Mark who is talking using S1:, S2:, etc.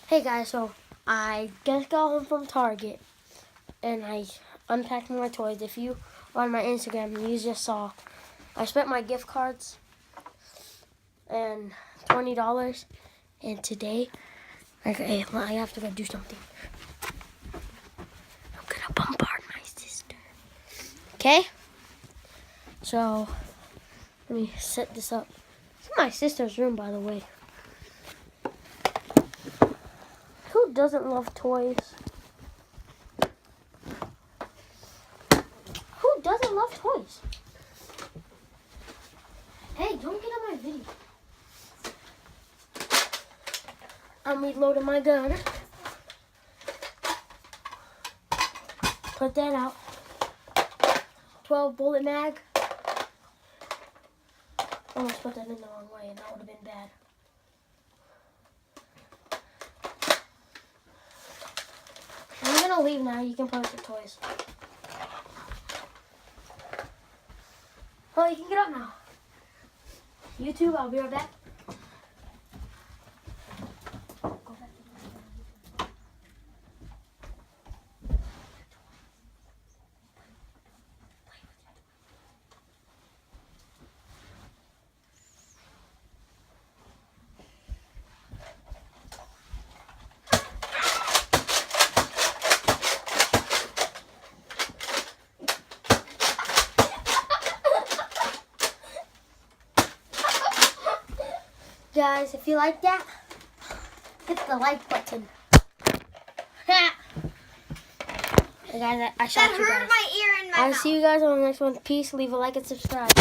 S1: Hey guys, so I just got home from Target and I unpacked my toys. If you are on my Instagram, you just saw I spent my gift cards and $20, and today I have to go do something. I'm gonna bombard my sister. Okay? So let me set this up. It's my sister's room, by the way. Who doesn't love toys? Who doesn't love toys? Hey, don't get on my video. I'm reloading my gun. Put that out. 12 bullet mag. Almost put that in the wrong way and that would have been bad. I'm gonna leave now. You can play with your toys. Oh, you can get up now. YouTube, I'll be right back. Guys, if you like that, hit the like button. Hey guys, I shot you guys.
S2: That hurt my ear and my mouth.
S1: I'll see you guys on the next one. Peace. Leave a like and subscribe.